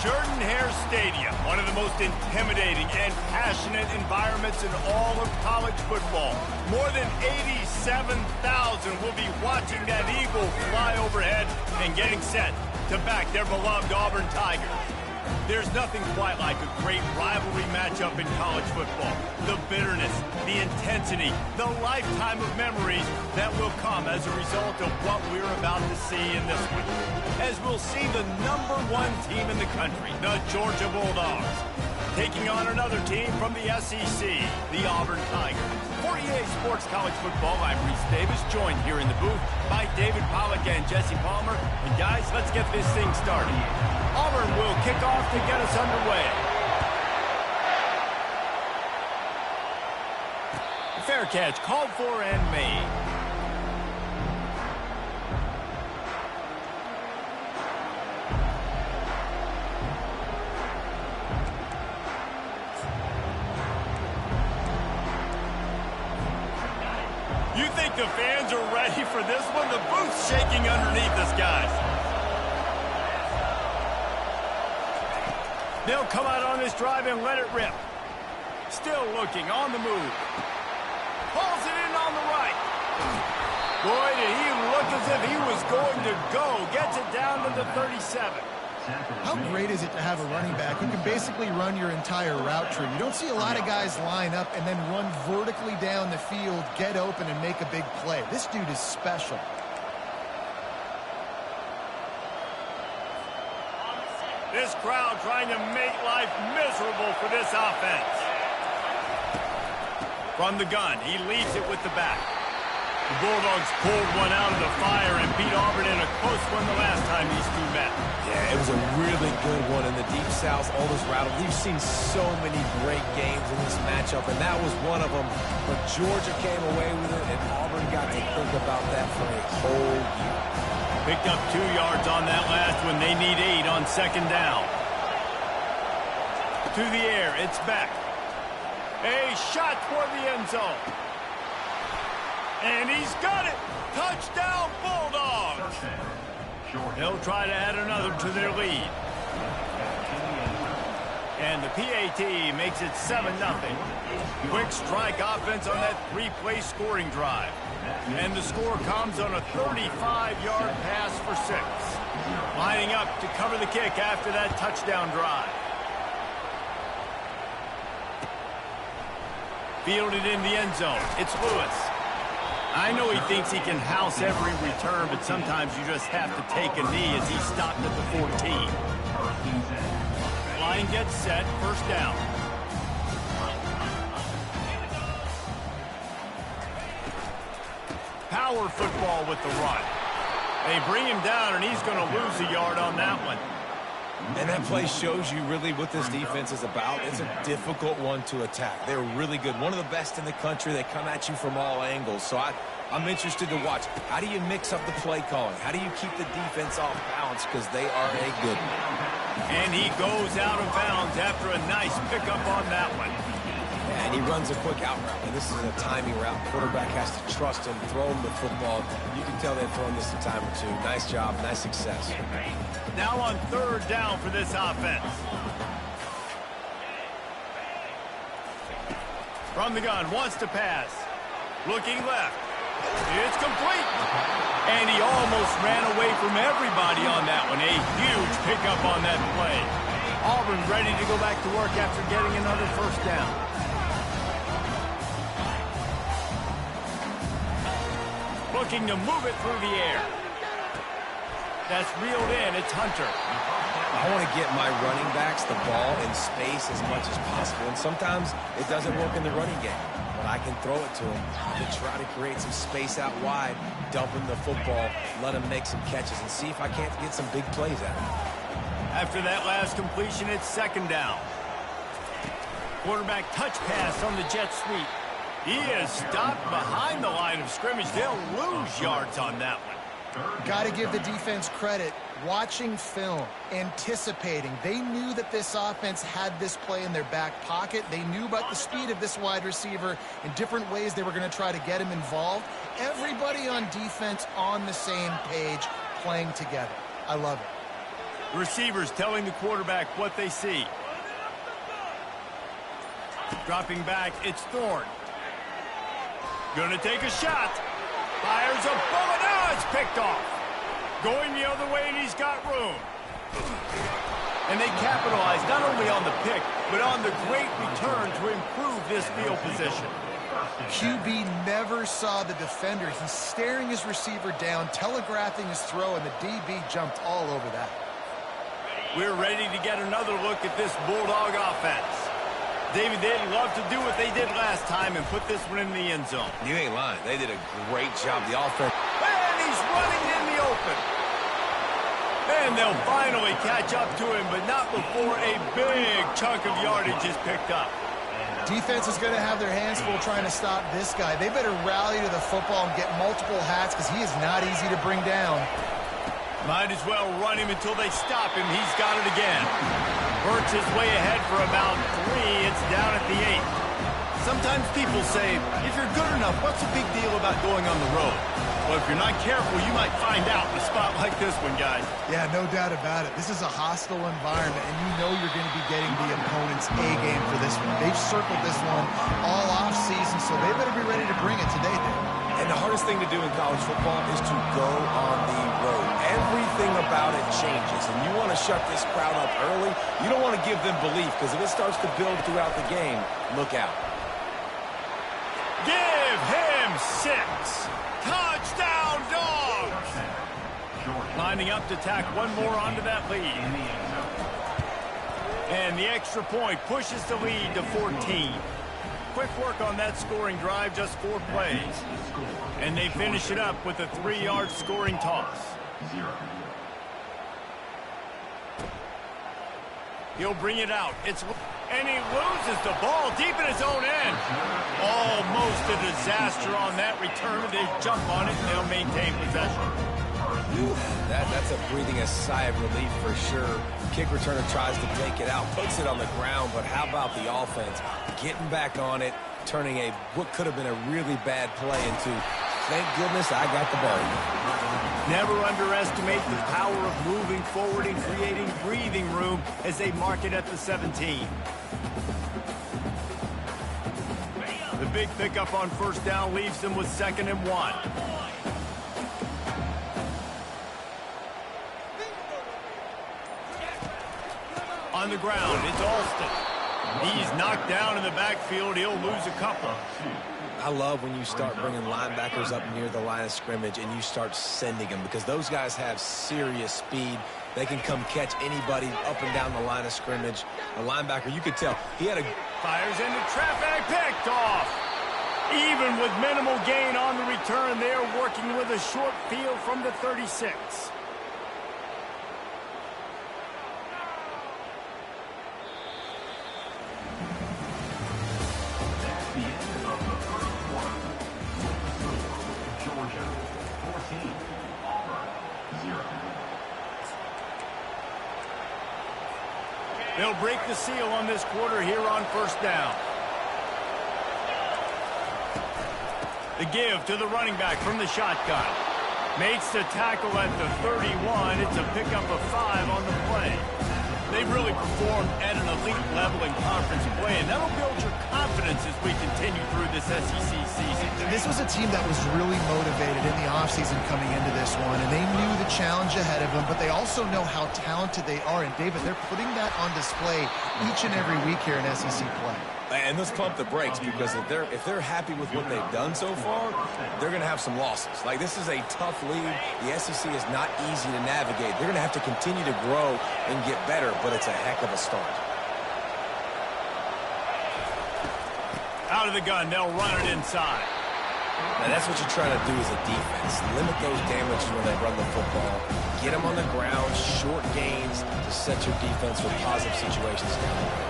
Jordan-Hare Stadium, one of the most intimidating and passionate environments in all of college football. More than 87,000 will be watching that eagle fly overhead and getting set to back their beloved Auburn Tigers. There's nothing quite like a great rivalry matchup in college football. The bitterness, the intensity, the lifetime of memories that will come as a result of what we're about to see in this one. As we'll see the #1 team in the country, the Georgia Bulldogs, taking on another team from the SEC, the Auburn Tigers. For EA Sports College Football, I'm Reese Davis, joined here in the booth by David Pollack and Jesse Palmer. And guys, let's get this thing started. Auburn will kick off to get us underway. Fair catch called for and made. You think the fans are ready for this one? The booth's shaking underneath us, guys. They'll come out on this drive and let it rip. Still looking on the move. Pulls it in on the right. Boy, did he look as if he was going to go. Gets it down to the 37. How great is it to have a running back who can basically run your entire route tree? You don't see a lot of guys line up and then run vertically down the field, get open, and make a big play. This dude is special. This crowd trying to make life miserable for this offense. From the gun, he leads it with the back. The Bulldogs pulled one out of the fire and beat Auburn in a close one the last time these two met. Yeah, it was a really good one in the Deep South. All those rattles. We've seen so many great games in this matchup, and that was one of them. But Georgia came away with it, and Auburn got to think about that for a whole year. Picked up 2 yards on that last one. They need 8 on second down. To the air, it's back. A shot toward the end zone. And he's got it. Touchdown, Bulldogs. They'll try to add another to their lead. And the PAT makes it 7-0. Quick strike offense on that 3-play scoring drive. And the score comes on a 35-yard pass for 6. Lining up to cover the kick after that touchdown drive. Fielded in the end zone. It's Lewis. I know he thinks he can house every return, but sometimes you just have to take a knee as he stopped at the 14. Line gets set, first down. Power football with the run. They bring him down, and he's going to lose a yard on that one. And that play shows you really what this defense is about. It's a difficult one to attack. They're really good. One of the best in the country. They come at you from all angles. So I'm interested to watch. How do you mix up the play calling? How do you keep the defense off balance? Because they are a good one. And he goes out of bounds after a nice pickup on that one. And he runs a quick out route. And this is a timing route. Quarterback has to trust him, throw him the football. You can tell they've thrown this a time or two. Nice job, nice success. Now on third down for this offense. From the gun, wants to pass. Looking left. It's complete. And he almost ran away from everybody on that one. A huge pickup on that play. Auburn ready to go back to work after getting another first down. Looking to move it through the air. That's reeled in. It's Hunter. I want to get my running backs the ball in space as much as possible. And sometimes it doesn't work in the running game. But I can throw it to him to try to create some space out wide, dump him the football, let him make some catches, and see if I can't get some big plays out of him. After that last completion, it's second down. Quarterback touch pass on the jet sweep. He is stopped behind the line of scrimmage. They'll lose yards on that one. Got to give the defense credit. Watching film, anticipating. They knew that this offense had this play in their back pocket. They knew about the speed of this wide receiver in different ways they were going to try to get him involved. Everybody on defense on the same page, playing together. I love it. The receivers telling the quarterback what they see. Dropping back, it's Thorne. Gonna take a shot. Fires a bullet. Oh, it's picked off. Going the other way, and he's got room. And they capitalize not only on the pick, but on the great return to improve this field position. QB never saw the defender. He's staring his receiver down, telegraphing his throw, and the DB jumped all over that. We're ready to get another look at this Bulldog offense. David, they'd love to do what they did last time and put this one in the end zone. You ain't lying. They did a great job. The offense. And he's running in the open. And they'll finally catch up to him, but not before a big chunk of yardage is picked up. Defense is going to have their hands full trying to stop this guy. They better rally to the football and get multiple hats because he is not easy to bring down. Might as well run him until they stop him. He's got it again. Works his way ahead for about 3. It's down at the 8. Sometimes people say, if you're good enough, what's the big deal about going on the road? Well, if you're not careful, you might find out in a spot like this one, guys. Yeah, no doubt about it. This is a hostile environment, and you know you're going to be getting the opponent's A-game for this one. They've circled this one all off-season, so they better be ready to bring it today, Dave. And the hardest thing to do in college football is to go on the road. Everything about it changes, and you want to shut this crowd up early. You don't want to give them belief, because if it starts to build throughout the game, look out. Give him 6. Touchdown, Dogs! Lining up to tack one more onto that lead. And the extra point pushes the lead to 14. Quick work on that scoring drive, just 4 plays. And they finish it up with a 3-yard scoring toss. He'll bring it out. And he loses the ball deep in his own end. Almost a disaster on that return. They jump on it, and they'll maintain possession. That's a breathing a sigh of relief for sure. Kick returner tries to take it out, puts it on the ground, but how about the offense getting back on it, turning what could have been a really bad play into, thank goodness I got the ball. Never underestimate the power of moving forward and creating breathing room as they mark it at the 17. The big pickup on first down leaves them with 2nd and 1. On the ground, it's Alston. He's knocked down in the backfield. He'll lose a couple. I love when you start bringing linebackers up near the line of scrimmage and you start sending them, because those guys have serious speed. They can come catch anybody up and down the line of scrimmage. The linebacker, you could tell, he had a... Fires into traffic, picked off. Even with minimal gain on the return, they are working with a short field from the 36. They'll break the seal on this quarter here on first down. The give to the running back from the shotgun. Makes the tackle at the 31. It's a pickup of 5 on the play. They've really performed at an elite level in conference play, and that'll build your confidence as we continue through this SEC season. This was a team that was really motivated in the offseason coming into this one, and they knew the challenge ahead of them, but they also know how talented they are. And, David, they're putting that on display each and every week here in SEC play. And let's pump the brakes, because if they're happy with what they've done so far, they're going to have some losses. Like, this is a tough league. The SEC is not easy to navigate. They're going to have to continue to grow and get better, but it's a heck of a start. Out of the gun, they'll run it inside. Now, that's what you're trying to do as a defense. Limit those damages when they run the football. Get them on the ground, short gains to set your defense for positive situations down the road.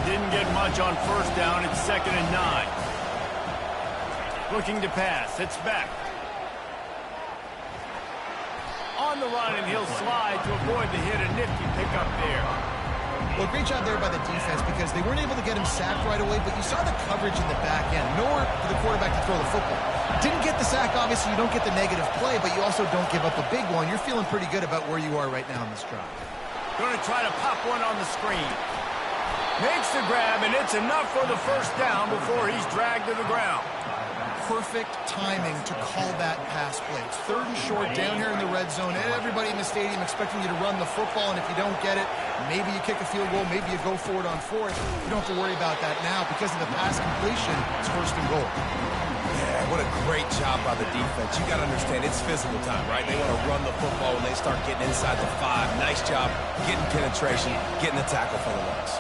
Didn't get much on first down. It's 2nd and 9. Looking to pass. It's Beck. On the run, and he'll slide to avoid the hit. A nifty pickup there. Well, great job there by the defense, because they weren't able to get him sacked right away, but you saw the coverage in the back end. Nowhere for the quarterback to throw the football. Didn't get the sack, obviously. You don't get the negative play, but you also don't give up a big one. You're feeling pretty good about where you are right now in this drive. Going to try to pop one on the screen. Makes the grab, and it's enough for the first down before he's dragged to the ground. Perfect timing to call that pass play. It's 3rd and short down here in the red zone. Everybody in the stadium expecting you to run the football, and if you don't get it, maybe you kick a field goal, maybe you go for it on 4th. You don't have to worry about that now. Because of the pass completion, it's 1st and goal. Yeah, what a great job by the defense. You got to understand, it's physical time, right? They want to run the football when they start getting inside the 5. Nice job getting penetration, getting the tackle for the loss.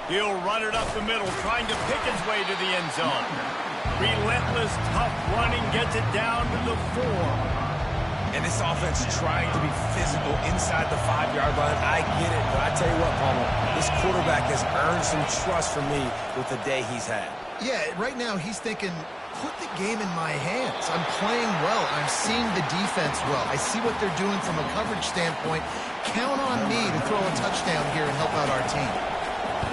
He'll run it up the middle, trying to pick his way to the end zone. Relentless, tough running, gets it down to the 4. And this offense trying to be physical inside the 5-yard line. I get it, but I tell you what, Palmer, this quarterback has earned some trust from me with the day he's had. Yeah, right now he's thinking, put the game in my hands. I'm playing well. I'm seeing the defense well. I see what they're doing from a coverage standpoint. Count on me to throw a touchdown here and help out our team.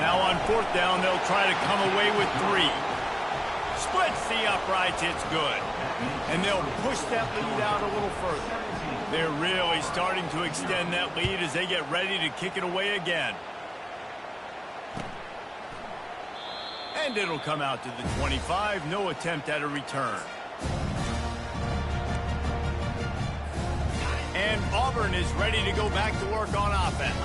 Now on 4th down, they'll try to come away with 3. Splits the uprights, it's good. And they'll push that lead out a little further. They're really starting to extend that lead as they get ready to kick it away again. And it'll come out to the 25, no attempt at a return. And Auburn is ready to go back to work on offense.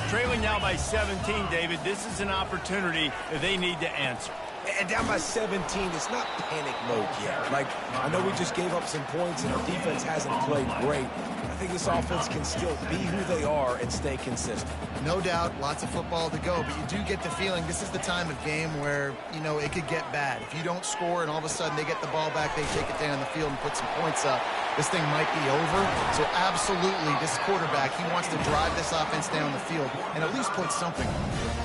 Trailing now by 17, David. This is an opportunity that they need to answer. And down by 17, it's not panic mode yet. Like, I know we just gave up some points and our defense hasn't played great. I think this offense can still be who they are and stay consistent. No doubt, lots of football to go, but you do get the feeling this is the time of game where, you know, it could get bad. If you don't score and all of a sudden they get the ball back, they take it down the field and put some points up, this thing might be over. So absolutely, this quarterback, he wants to drive this offense down the field and at least put something on it.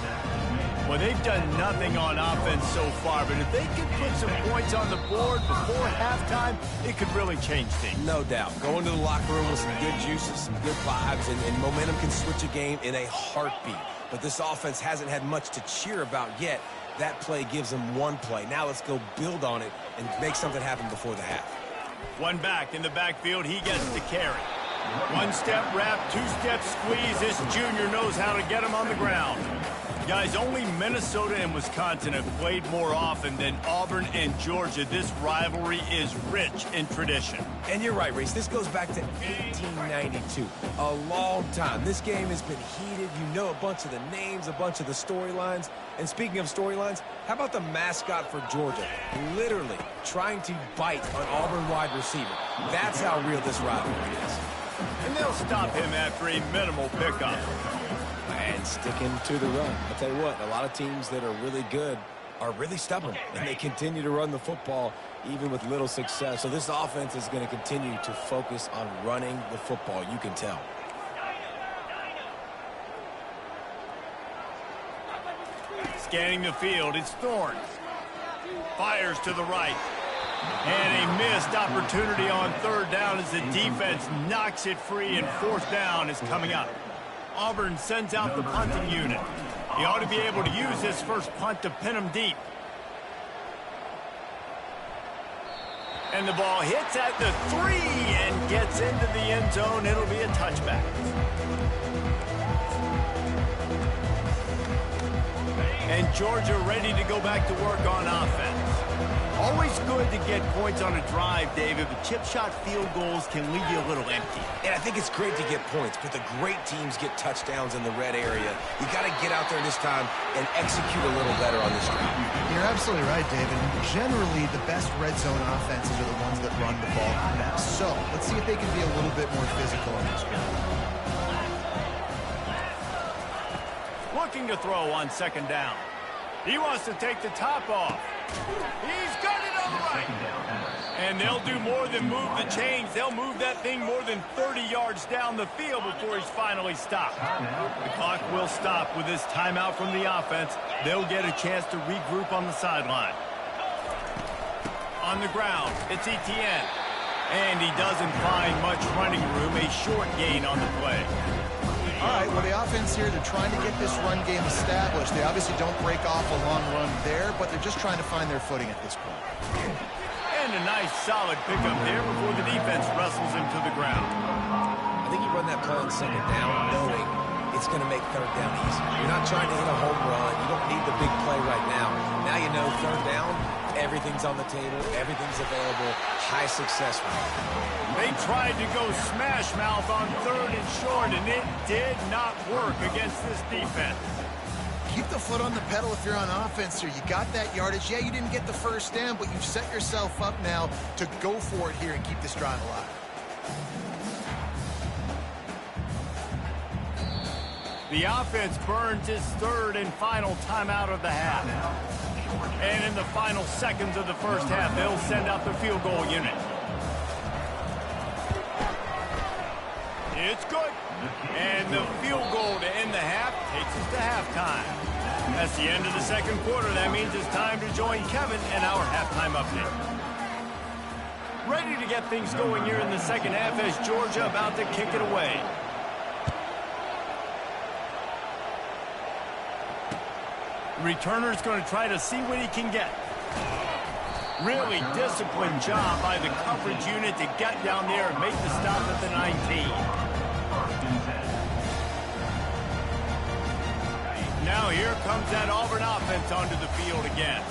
Well, they've done nothing on offense so far, but if they can put some points on the board before halftime, it could really change things. No doubt. Go into the locker room with some good juices, some good vibes, and momentum can switch a game in a heartbeat. But this offense hasn't had much to cheer about yet. That play gives them one play. Now let's go build on it and make something happen before the half. One back in the backfield, he gets the carry. One-step wrap, two-step squeeze. This junior knows how to get him on the ground. Guys, only Minnesota and Wisconsin have played more often than Auburn and Georgia. This rivalry is rich in tradition. And you're right, Reese. This goes back to 1892. A long time. This game has been heated. You know a bunch of the names, a bunch of the storylines. And speaking of storylines, how about the mascot for Georgia? Literally trying to bite an Auburn wide receiver. That's how real this rivalry is. And they'll stop him after a minimal pickup. And sticking to the run. I'll tell you what, a lot of teams that are really good are really stubborn, and they continue to run the football even with little success. So this offense is going to continue to focus on running the football. You can tell. Scanning the field, it's Thorne. Fires to the right. And a missed opportunity on 3rd down as the defense knocks it free, and 4th down is coming up. Auburn sends out the punting unit. He ought to be able to use this first punt to pin him deep. And the ball hits at the 3 and gets into the end zone. It'll be a touchback. And Georgia ready to go back to work on offense. Always good to get points on a drive, David, but chip shot field goals can leave you a little empty. And I think it's great to get points, but the great teams get touchdowns in the red area. You got to get out there this time and execute a little better on this drive. You're absolutely right, David. Generally, the best red zone offenses are the ones that run the ball best. So let's see if they can be a little bit more physical on this drive. Looking to throw on 2nd down. He wants to take the top off. He's got it on the right. And they'll do more than move the chains. They'll move that thing more than 30 yards down the field before he's finally stopped. The clock will stop with this timeout from the offense. They'll get a chance to regroup on the sideline. On the ground, it's Etienne. And he doesn't find much running room. A short gain on the play. All right, well, the offense here, they're trying to get this run game established. They obviously don't break off a long run there, but they're just trying to find their footing at this point. And a nice solid pickup there before the defense wrestles him to the ground. I think you run that play on second down knowing it's going to make third down easy. You're not trying to hit a home run. You don't need the big play right now. Now you know third down, everything's on the table, everything's available, high success rate. They tried to go smash mouth on third and short, and it did not work against this defense. Keep the foot on the pedal if you're on offense here. You got that yardage. Yeah, you didn't get the first down, but you've set yourself up now to go for it here and keep this drive alive. The offense burns its third and final timeout of the half. And in the final seconds of the first half, they'll send out the field goal unit. It's good. And the field goal to end the half takes us to halftime. That's the end of the second quarter. That means it's time to join Kevin and our halftime update. Ready to get things going here in the second half as Georgia about to kick it away. Returner's going to try to see what he can get. Really disciplined job by the coverage unit to get down there and make the stop at the 19. Now here comes that Auburn offense onto the field again.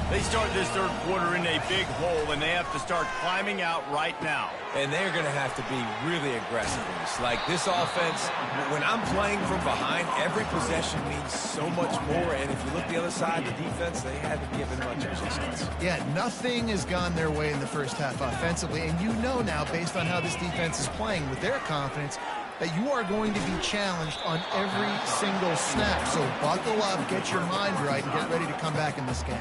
They start this third quarter in a big hole, and they have to start climbing out right now. And they're going to have to be really aggressive in this. Like this offense, when I'm playing from behind, every possession means so much more. And if you look the other side, the defense, they haven't given much resistance. Yeah, nothing has gone their way in the first half offensively. And you know now, based on how this defense is playing with their confidence, that you are going to be challenged on every single snap. So buckle up, get your mind right, and get ready to come back in this game.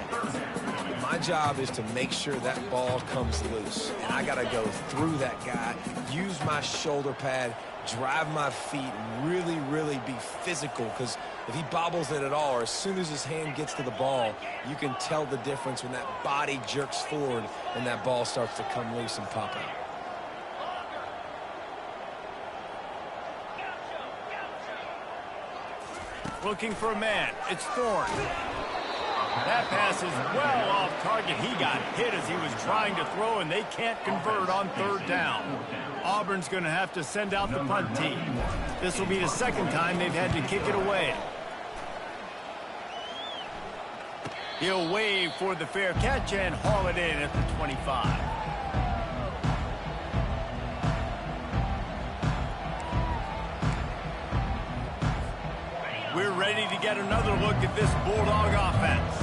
My job is to make sure that ball comes loose. And I got to go through that guy, use my shoulder pad, drive my feet, and really, really be physical. Because if he bobbles it at all, or as soon as his hand gets to the ball, you can tell the difference when that body jerks forward and that ball starts to come loose and pop out. Looking for a man. It's Thorne. That pass is well off target. He got hit as he was trying to throw, and they can't convert on third down. Auburn's going to have to send out the punt team. This will be the second time they've had to kick it away. He'll wave for the fair catch and haul it in at the 25. We're ready to get another look at this Bulldog offense.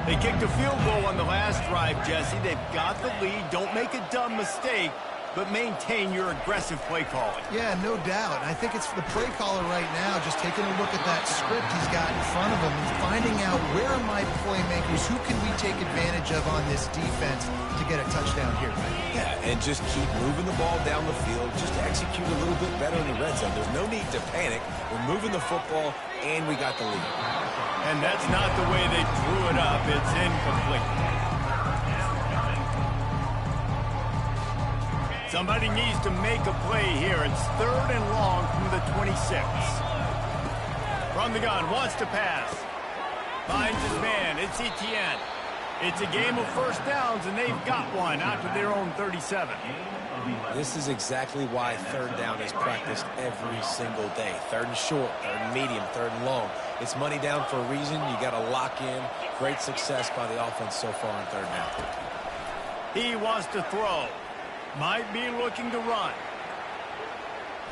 They kicked a field goal on the last drive, Jesse. They've got the lead. Don't make a dumb mistake, but maintain your aggressive play calling. Yeah, no doubt. I think it's the play caller right now just taking a look at that script he's got in front of him and finding out where are my playmakers, who can we take advantage of on this defense to get a touchdown here. Yeah, and just keep moving the ball down the field. Just execute a little bit better in the red zone. There's no need to panic. We're moving the football, and we got the lead. And that's not the way they drew it up. It's incomplete. Somebody needs to make a play here. It's third and long from the 26. From the gun, wants to pass. Finds his man. It's Etienne. It's a game of first downs, and they've got one out to their own 37. This is exactly why third down is practiced every single day. Third and short, third and medium, third and long. It's money down for a reason. You got to lock in. Great success by the offense so far on third down. He wants to throw. Might be looking to run.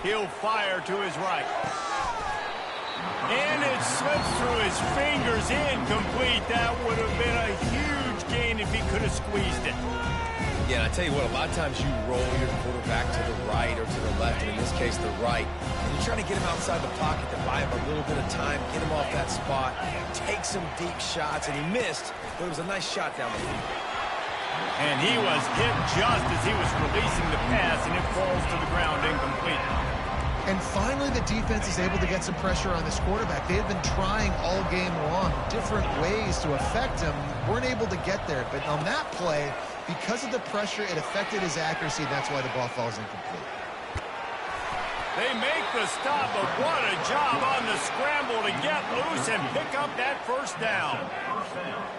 He'll fire to his right. And it slips through his fingers, incomplete. That would have been a huge gain if he could have squeezed it. Yeah, and I tell you what, a lot of times you roll your quarterback to the right or to the left, and in this case, the right. And you're trying to get him outside the pocket to buy him a little bit of time, get him off that spot, take some deep shots, and he missed, but it was a nice shot down the field. And he was hit just as he was releasing the pass, and it falls to the ground incomplete. And finally, the defense is able to get some pressure on this quarterback. They have been trying all game long different ways to affect him. Weren't able to get there. But on that play, because of the pressure, it affected his accuracy. That's why the ball falls incomplete. They make the stop, but what a job on the scramble to get loose and pick up that first down.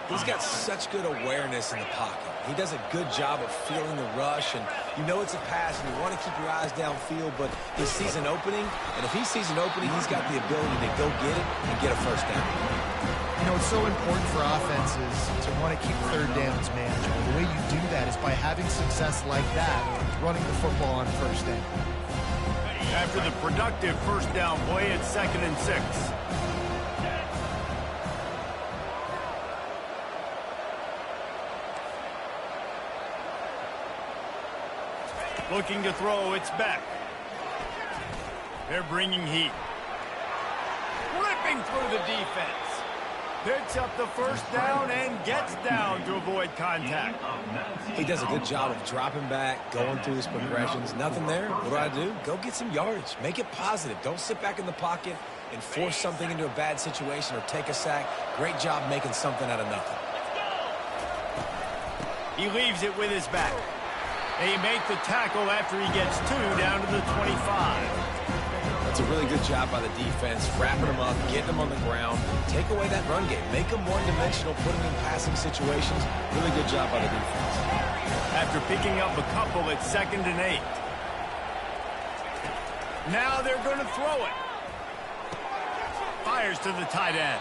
He's got such good awareness in the pocket. He does a good job of feeling the rush, and you know it's a pass, and you want to keep your eyes downfield, but he sees an opening, and if he sees an opening, he's got the ability to go get it and get a first down. You know, it's so important for offenses to want to keep third downs manageable. The way you do that is by having success like that, running the football on first down. After the productive first down play, it's 2nd and 6. Looking to throw, it's Beck. They're bringing heat. Ripping through the defense. Picks up the first down and gets down to avoid contact. He does a good job of dropping back, going through his progressions. Nothing there. What do? Go get some yardage. Make it positive. Don't sit back in the pocket and force something into a bad situation or take a sack. Great job making something out of nothing. He leaves it with his back. They make the tackle after he gets 2 down to the 25. That's a really good job by the defense, wrapping them up, getting them on the ground. Take away that run game. Make them one-dimensional, put them in passing situations. Really good job by the defense. After picking up a couple, it's 2nd and 8. Now they're going to throw it. Fires to the tight end.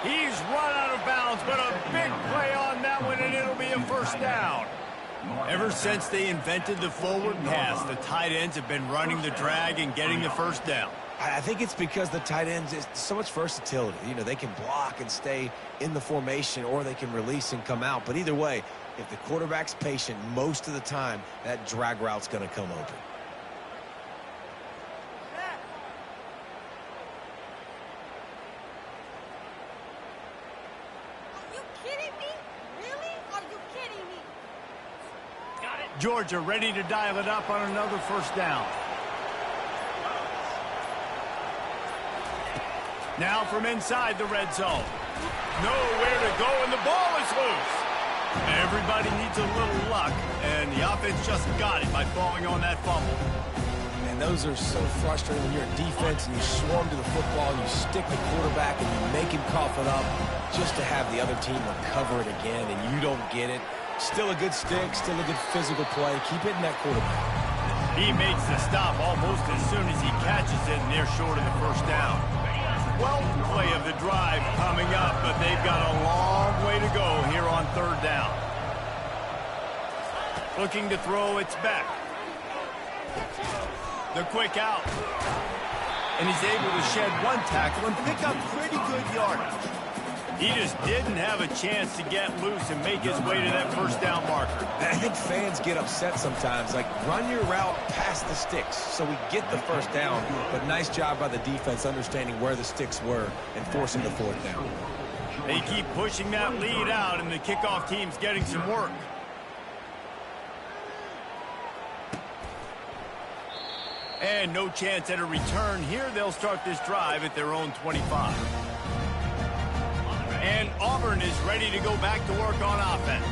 He's run out of bounds, but a big play on that one, and it'll be a first down. Ever since they invented the forward pass, the tight ends have been running the drag and getting the first down. I think it's because the tight ends is so much versatility. You know, they can block and stay in the formation, or they can release and come out. But either way, if the quarterback's patient most of the time, that drag route's going to come open. Georgia ready to dial it up on another first down. Now from inside the red zone. Nowhere to go, and the ball is loose. Everybody needs a little luck, and the offense just got it by falling on that fumble. And those are so frustrating when you're a defense and you swarm to the football and you stick the quarterback and you make him cough it up just to have the other team recover it again, and you don't get it. Still a good stick, still a good physical play. Keep hitting that quarterback. He makes the stop almost as soon as he catches it, and they're short of the first down. 12th play of the drive coming up, but they've got a long way to go here on 3rd down. Looking to throw, it's Beck. The quick out. And he's able to shed 1 tackle and pick up pretty good yardage. He just didn't have a chance to get loose and make his way to that first down marker. I think fans get upset sometimes. Like, run your route past the sticks so we get the first down. But nice job by the defense understanding where the sticks were and forcing the 4th down. They keep pushing that lead out, and the kickoff team's getting some work. And no chance at a return here. They'll start this drive at their own 25. And Auburn is ready to go back to work on offense.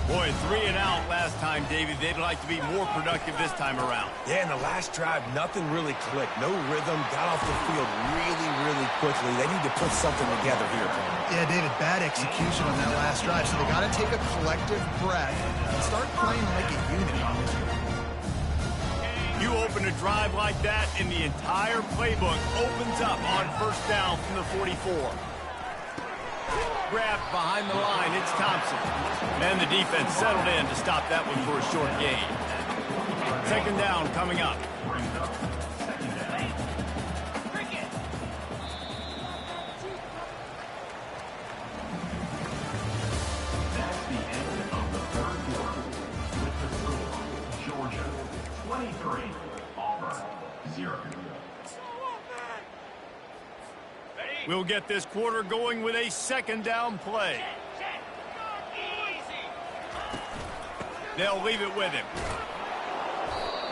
Boy, 3 and out last time, David. They'd like to be more productive this time around. Yeah, in the last drive, nothing really clicked. No rhythm, got off the field really quickly. They need to put something together here. Yeah, David, bad execution on that last drive. So they got to take a collective breath and start playing like a unit. You open a drive like that, and the entire playbook opens up on first down from the 44. Grabbed behind the line, it's Thompson. And the defense settled in to stop that one for a short gain. 2nd down coming up. That's the end of the 3rd quarter. With the score, Georgia 23, Auburn 0. We'll get this quarter going with a 2nd down play. They'll leave it with him.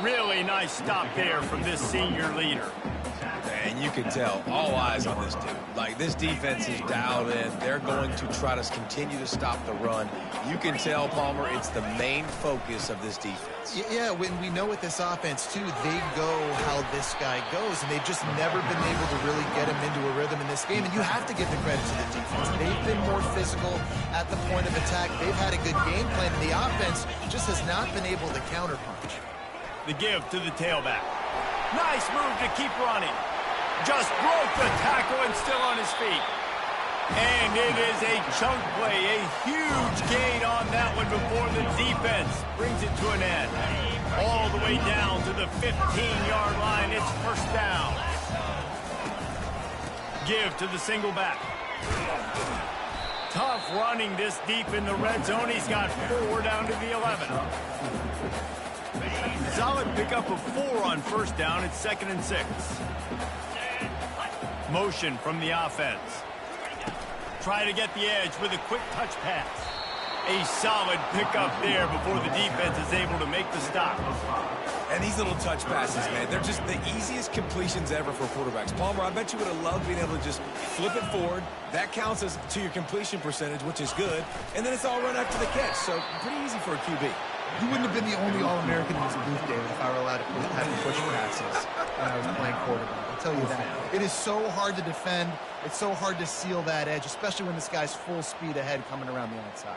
Really nice stop there from this senior leader. And you can tell, all eyes on this dude. Like, this defense is dialed in. They're going to try to continue to stop the run. You can tell, Palmer, it's the main focus of this defense. Yeah, when we know with this offense, too, they go how this guy goes, and they've just never been able to really get him into a rhythm in this game, and you have to give the credit to the defense. They've been more physical at the point of attack. They've had a good game plan, and the offense just has not been able to counterpunch. The give to the tailback. Nice move to keep running. Just broke the tackle and still on his feet. And it is a chunk play, a huge gain on that one before the defense brings it to an end. All the way down to the 15-yard line. It's first down. Give to the single back. Tough running this deep in the red zone. He's got 4 down to the 11. Solid pickup of 4 on first down. It's 2nd and 6. Motion from the offense. Try to get the edge with a quick touch pass. A solid pickup there before the defense is able to make the stop. And these little touch passes, man, they're just the easiest completions ever for quarterbacks. Palmer, I bet you would have loved being able to just flip it forward. That counts as to your completion percentage, which is good. And then it's all run after the catch, so pretty easy for a QB. You wouldn't have been the only All-American in this booth, David, if I were allowed to have push passes when I was playing quarterback. I'll tell you that. It is so hard to defend. It's so hard to seal that edge, especially when this guy's full speed ahead coming around the outside.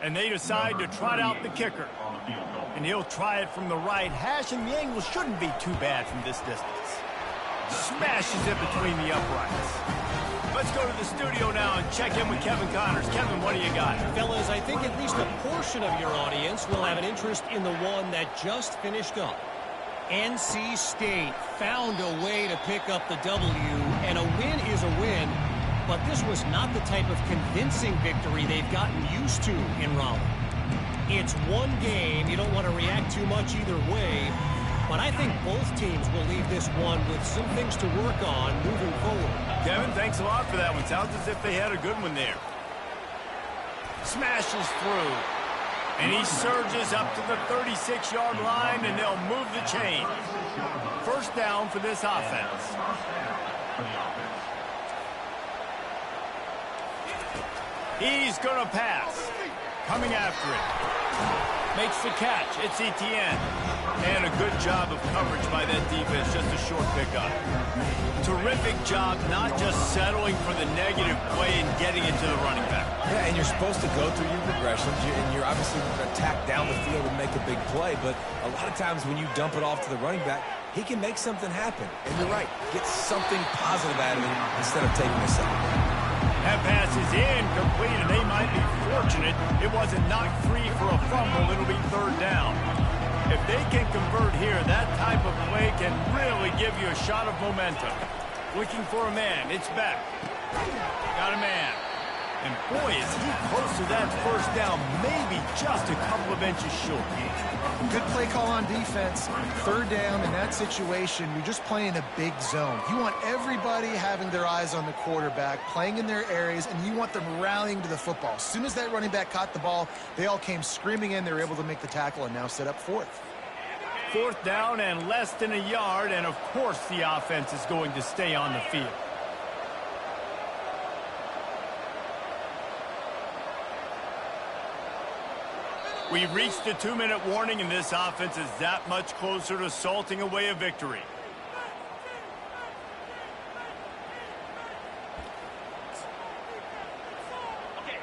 And they decide to trot out the kicker. And he'll try it from the right hash, and the angle shouldn't be too bad from this distance. Smashes it between the uprights. Let's go to the studio now and check in with Kevin Connors. Kevin, what do you got? Fellas, I think at least a portion of your audience will have an interest in the one that just finished up. NC State found a way to pick up the W, and a win is a win, but this was not the type of convincing victory they've gotten used to in Raleigh. It's one game. You don't want to react too much either way, but I think both teams will leave this one with some things to work on moving forward. Kevin, thanks a lot for that one. Sounds as if they had a good one there. Smashes through. And he surges up to the 36-yard line, and they'll move the chain. First down for this offense. He's going to pass. Coming after it. Makes the catch. It's Etienne. And a good job of coverage by that defense. Just a short pickup. Terrific job not just settling for the negative play and getting it to the running back. Yeah, and you're supposed to go through your progressions, and you're obviously going to attack down the field and make a big play, but a lot of times when you dump it off to the running back, he can make something happen. And you're right, get something positive out of it instead of taking a sack. That pass is incomplete, and they might be fortunate it wasn't knocked free for a fumble. It'll be third down. If they can convert here, that type of play can really give you a shot of momentum. Looking for a man. It's back. Got a man. And boy, is he close to that first down, maybe just a couple of inches short. Good play call on defense. Third down in that situation, you're just playing a big zone. You want everybody having their eyes on the quarterback, playing in their areas, and you want them rallying to the football. As soon as that running back caught the ball, they all came screaming in. They were able to make the tackle and now set up fourth. Fourth down and less than a yard, and of course the offense is going to stay on the field. We've reached the 2-minute warning, and this offense is that much closer to salting away a victory.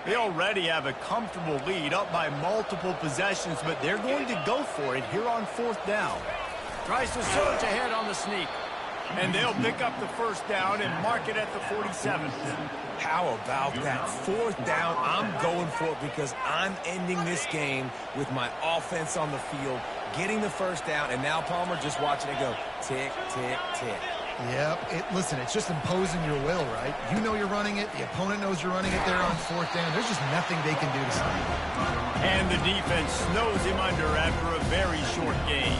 They already have a comfortable lead, up by multiple possessions, but they're going to go for it here on fourth down. Tries to surge ahead on the sneak. And they'll pick up the first down and mark it at the 47. How about that? Fourth down, I'm going for it because I'm ending this game with my offense on the field, getting the first down, and now Palmer just watching it go tick, tick, tick. Yep. Listen, it's just imposing your will, right? You know you're running it. The opponent knows you're running it there on fourth down. There's just nothing they can do to stop it. And the defense snows him under after a very short gain.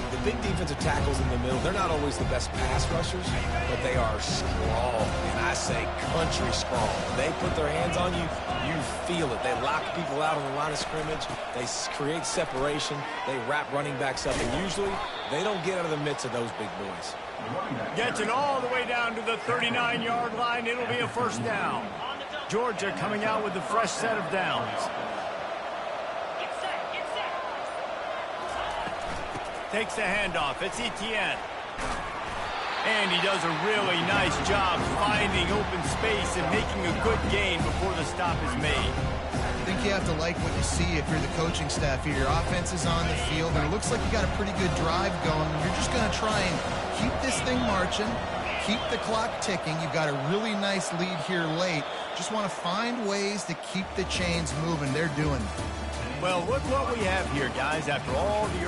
The big defensive tackles in the middle, they're not always the best pass rushers, but they are strong, and I say country strong. They put their hands on you, you feel it. They lock people out on the line of scrimmage. They create separation. They wrap running backs up, and usually they don't get out of the midst of those big boys. Gets it all the way down to the 39-yard line. It'll be a first down. Georgia coming out with a fresh set of downs. Takes the handoff. It's Etienne. And he does a really nice job finding open space and making a good gain before the stop is made. I think you have to like what you see if you're the coaching staff here. Your offense is on the field, and it looks like you got a pretty good drive going. You're just going to try and keep this thing marching, keep the clock ticking. You've got a really nice lead here late. Just want to find ways to keep the chains moving. They're doing it. Well, look what we have here, guys. After all the